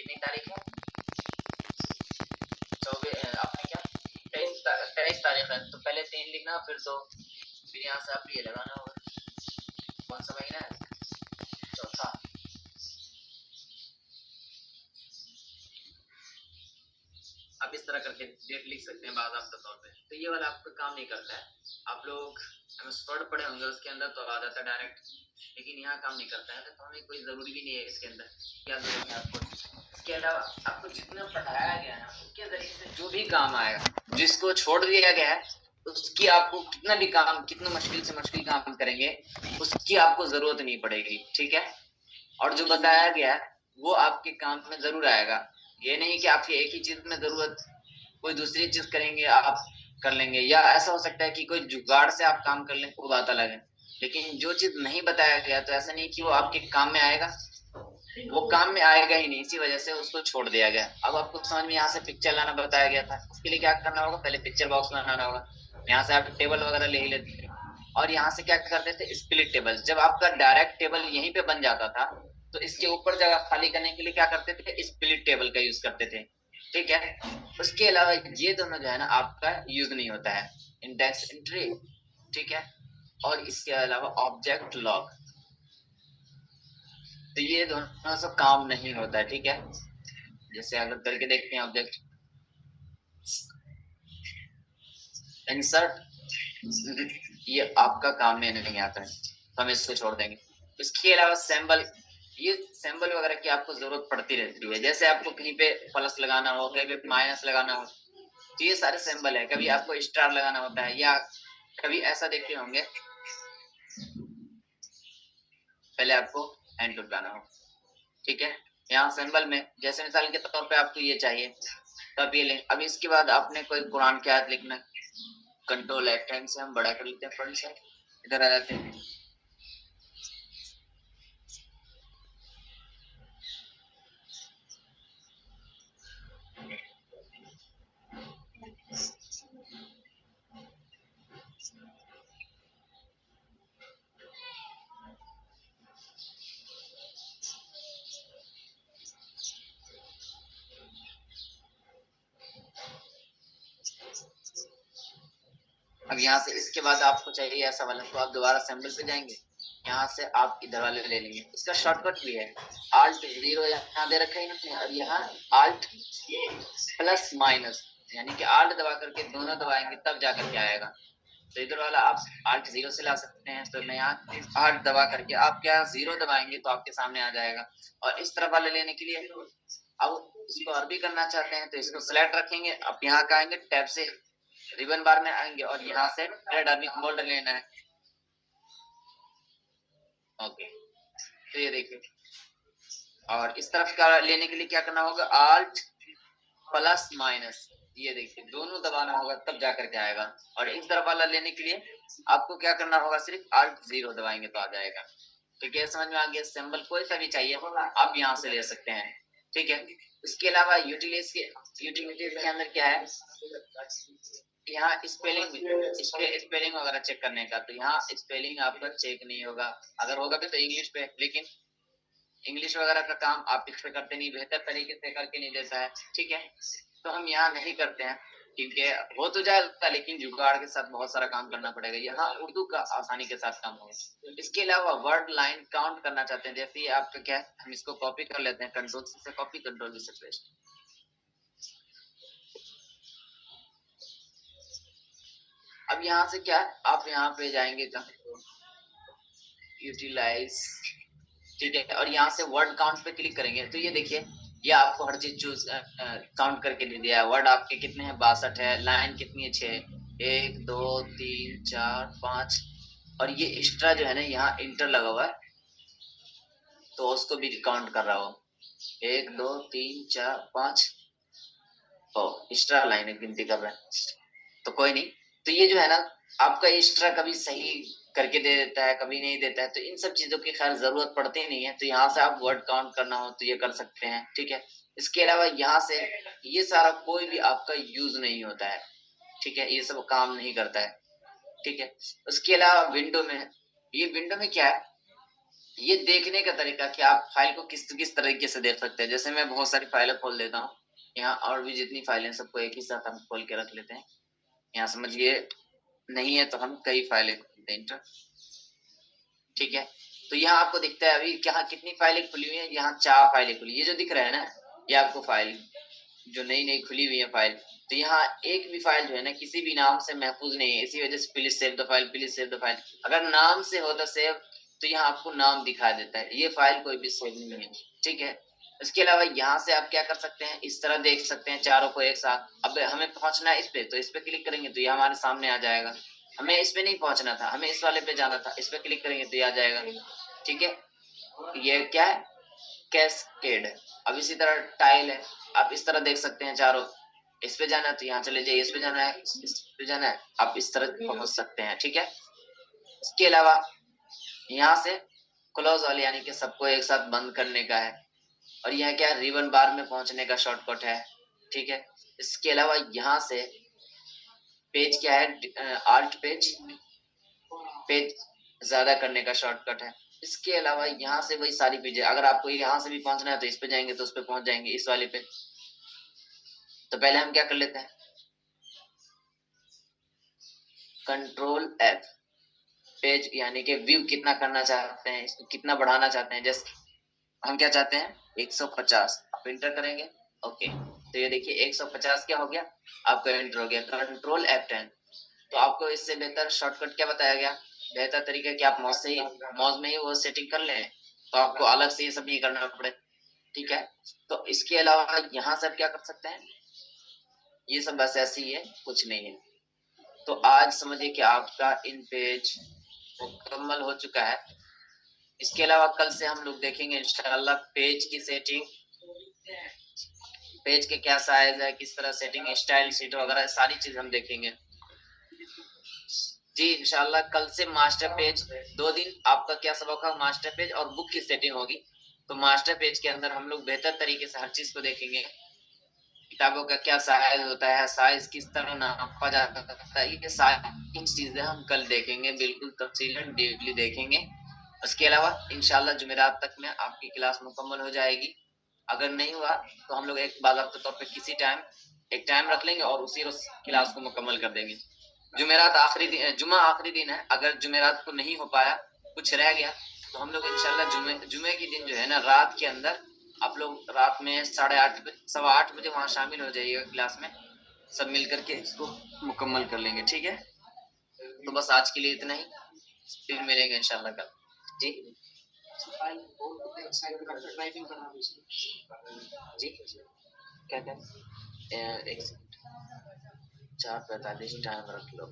कितनी तारीख है? 24, आपने क्या 23 तारीख है, तो पहले 3 लिखना, फिर यहाँ से आप ये लगाना होगा। कौन सा महीना है? चौथा। आप इस तरह करके डेट लिख सकते हैं बाकायदा तौर पे। तो ये वाला आपका काम नहीं करता है। आप लोग वर्ड पढ़े होंगे उसके अंदर तो आ जाता है डायरेक्ट, लेकिन यहाँ काम नहीं करता है, तो हमें कोई जरूरी भी नहीं है इसके अंदर क्या जरूरत है आपको। इसके अलावा आपको जितना पढ़ाया गया है उसके जरिए से जो भी काम आएगा, जिसको छोड़ दिया गया है उसकी आपको कितना भी काम, कितना मुश्किल से मुश्किल काम करेंगे उसकी आपको जरूरत नहीं पड़ेगी, ठीक है। और जो बताया गया है वो आपके काम में जरूर आएगा। ये नहीं कि आपकी एक ही चीज में जरूरत, कोई दूसरी चीज करेंगे आप कर लेंगे, या ऐसा हो सकता है कि कोई जुगाड़ से आप काम कर लें, वो बात अलग है। लेकिन जो चीज नहीं बताया गया तो ऐसा नहीं कि वो आपके काम में आएगा, वो काम में आएगा ही नहीं, इसी वजह से उसको छोड़ दिया गया। अब आपको समझ में यहाँ से पिक्चर लाना बताया गया था, उसके लिए क्या करना होगा, पहले पिक्चर बॉक्स बनाना होगा। यहाँ से आप टेबल वगैरह ले ही लेते थे, और यहाँ से क्या करते थे, स्प्लिट टेबल। जब आपका डायरेक्ट टेबल यहीं पे बन जाता था तो इसके ऊपर जगह खाली करने के लिए क्या करते थे, स्प्लिट टेबल का यूज करते थे, ठीक है। उसके अलावा ये दोनों जो है ना आपका यूज नहीं होता है, इंडेक्स एंट्री, ठीक है, और इसके अलावा ऑब्जेक्ट लॉग, तो ये दोनों से काम नहीं होता है, ठीक है। जैसे अगर करके देखते हैं ऑब्जेक्ट इंसर्ट, ये आपका काम में नहीं आता है, हम इसको छोड़ देंगे। इसके अलावा सिंबल, ये सिंबल वगैरह की आपको जरूरत पड़ती रहती है। जैसे आपको कहीं पे प्लस लगाना हो, कहीं पे माइनस लगाना हो, तो ये सारे सिंबल है। कभी आपको स्टार लगाना होता है, या कभी ऐसा देखते होंगे पहले आपको एंड लगाना हो, ठीक है। यहाँ सिंबल में जैसे मिसाल के तौर पे आपको ये चाहिए तो आप ये लें। अब इसके बाद आपने कोई कुरान की आयत लिखना, कंट्रोल लेफ्ट हैंड से हम बड़ा कर लेते हैं, फ्रंट से इधर आ जाते हैं। अब यहाँ से इसके बाद आपको चाहिए ऐसा वाला, तो आप दोबारा सिंबल पे जाएंगे, यहाँ से आप इधर वाले ले लेंगे। इसका शॉर्टकट भी है, Alt 0 यहाँ दे रखा है इन्होंने, और यहाँ Alt प्लस माइनस, यानी कि Alt दबा करके दोनों दबाएंगे तब जाकर के आएगा। तो इधर वाला आप Alt 0 से ला सकते हैं, तो मैं यहाँ Alt दबा करके आप क्या 0 दबाएंगे तो आपके सामने आ जाएगा। और इस तरफ वाले लेने के लिए अब इसको और भी करना चाहते हैं तो इसको सिलेक्ट रखेंगे, आप यहाँ का आएंगे टैब से रिबन बार में आएंगे और यहाँ से रेड अर्निंग मोड लेना है, ओके। तो ये देखिए, और इस तरफ का लेने के लिए क्या करना होगा, Alt प्लस माइनस, ये देखिए दोनों दबाना होगा तब जाकर के आएगा। और इस तरफ वाला लेने के लिए आपको क्या करना होगा, सिर्फ Alt 0 दबाएंगे तो आ जाएगा। तो क्या समझ में आ गया, सिंबल कोई सा भी चाहिए आप यहाँ से ले सकते हैं, ठीक है। इसके अलावा यूटिलिटीज के अंदर क्या है, यहाँ स्पेलिंग वगैरह चेक करने का, तो यहाँ स्पेलिंग आपका चेक नहीं होगा, अगर होगा भी तो इंग्लिश पे, लेकिन इंग्लिश वगैरह का काम आप इस पे करते नहीं, बेहतर तरीके से करके नहीं देता है, ठीक है। तो हम यहाँ नहीं करते हैं क्योंकि हो तो जाएगा लेकिन जुगाड़ के साथ बहुत सारा काम करना पड़ेगा। यहाँ उर्दू का आसानी के साथ काम होगा। इसके अलावा वर्ड लाइन काउंट करना चाहते हैं, जैसे आपका क्या है, हम इसको कॉपी कर लेते हैं, कंट्रोल से कॉपी, कंट्रोल से पेस्ट। अब यहाँ से क्या आप यहाँ पे जाएंगे यूटिलाइज, ठीक है, और यहाँ से वर्ड काउंट पे क्लिक करेंगे तो ये देखिए ये आपको हर चीज चूज काउंट करके दे दिया है। वर्ड आपके कितने हैं, 62 है, लाइन कितनी है, 6, 1 2 3 4 5, और ये एक्स्ट्रा जो है ना यहाँ इंटर लगा हुआ है तो उसको भी काउंट कर रहा हो, 1 2 3 4 5, तो एक्स्ट्रा लाइन गिनती कर रहा है, तो कोई नहीं। तो ये जो है ना आपका एक्स्ट्रा कभी सही करके दे देता है, कभी नहीं देता है, तो इन सब चीजों की खैर जरूरत पड़ती नहीं है। तो यहाँ से आप वर्ड काउंट करना हो तो ये कर सकते हैं, ठीक है। इसके अलावा यहाँ से ये सारा कोई भी आपका यूज नहीं होता है, ठीक है, ये सब काम नहीं करता है, ठीक है। उसके अलावा विंडो में, ये विंडो में क्या है, ये देखने का तरीका कि आप फाइल को किस किस तरीके से देख सकते हैं। जैसे मैं बहुत सारी फाइलें खोल देता हूँ यहाँ, और भी जितनी फाइलें सबको एक ही साथ हम खोल के रख लेते हैं। यहाँ समझिए नहीं है तो हम कई फाइलें खोलते हैं इंटर, ठीक है। तो यहाँ आपको दिखता है अभी क्या कितनी फाइलें खुली हुई है, यहाँ 4 फाइलें खुली। ये जो दिख रहा है ना, ये आपको फाइल जो नई नई खुली हुई है फाइल। तो यहाँ एक भी फाइल जो है ना किसी भी नाम से महफूज नहीं है, इसी वजह से please save the file, please save the file. अगर नाम से होता सेव तो यहाँ आपको नाम दिखा देता है, ये फाइल कोई भी सेव नहीं है, ठीक है। इसके अलावा यहाँ से आप क्या कर सकते हैं, इस तरह देख सकते हैं चारों को एक साथ। अब हमें पहुंचना है इस पे, तो इस पे क्लिक करेंगे तो ये हमारे सामने आ जाएगा। हमें इस पे नहीं पहुंचना था, हमें इस वाले पे जाना था, इस पे क्लिक करेंगे तो ये आ जाएगा, ठीक है। ये क्या है, कैस्केड। अब इसी तरह टाइल है, आप इस तरह देख सकते हैं चारों। इस पे जाना है तो यहाँ चले जाइए, इस पे जाना है, इस पे जाना है, आप इस तरह पहुंच सकते हैं, ठीक है। इसके अलावा यहाँ से क्लोज वाले यानी कि सबको एक साथ बंद करने का है, और यह क्या रिबन बार में पहुंचने का शॉर्टकट है, ठीक है। इसके अलावा यहाँ से पेज क्या है, आल्ट पेज, पेज ज्यादा करने का शॉर्टकट है। इसके अलावा यहाँ से वही सारी पेजें, अगर आपको यहाँ से भी पहुंचना है तो इस पे जाएंगे तो उस पे पहुंच जाएंगे, इस वाले पे। तो पहले हम क्या कर लेते हैं, कंट्रोल एफ, पेज यानी कि व्यू कितना करना चाहते हैं, इसको कितना बढ़ाना चाहते हैं। जैसे हम क्या चाहते हैं 150, आप इंटर करेंगे, ओके। तो ये देखिए 150 क्या हो गया, आपका एंटर हो गया। Control F10। तो आपको इससे बेहतर शॉर्टकट क्या बताया गया, बेहतर तरीका कि आप माउस में ही वो सेटिंग कर लें, तो आपको अलग से ये सब नहीं करना पड़े, ठीक है। तो इसके अलावा यहाँ से आप क्या कर सकते हैं, ये सब बस ऐसे ही है, कुछ नहीं है। तो आज समझिए कि आपका इन पेज मुकम्मल हो चुका है। इसके अलावा कल से हम लोग देखेंगे इंशाल्लाह पेज की सेटिंग, पेज के क्या साइज है, किस तरह सेटिंग, स्टाइल शीट वगैरह सारी चीज हम देखेंगे जी इंशाल्लाह। कल से मास्टर पेज 2 दिन आपका क्या सबक है, मास्टर पेज और बुक की सेटिंग होगी। तो मास्टर पेज के अंदर हम लोग बेहतर तरीके से हर चीज को देखेंगे, किताबों का क्या साइज होता है, साइज किस तरह नापा जाता है, ये सारी चीजें हम कल देखेंगे, बिल्कुल तफसीलन डीपली देखेंगे। उसके अलावा इंशाल्लाह जुमेरात तक में आपकी क्लास मुकम्मल हो जाएगी। अगर नहीं हुआ तो हम लोग एक बाकायदा तौर पे किसी टाइम एक टाइम रख लेंगे और उसी रोज क्लास को मुकम्मल कर देंगे। जुमेरात आखिरी दिन, जुमा आखिरी दिन है। अगर जुमेरात को नहीं हो पाया, कुछ रह गया, तो हम लोग इंशाल्लाह जुमे की दिन जो है ना, रात के अंदर आप लोग रात में 8:30 8:15 बजे वहाँ शामिल हो जाइएगा क्लास में, सब मिल करके इसको मुकम्मल कर लेंगे, ठीक है। तो बस आज के लिए इतना ही, फिर मिलेंगे इंशाल्लाह कल जी। जी क्या क्या, एक 4:45 टाइम रख लो।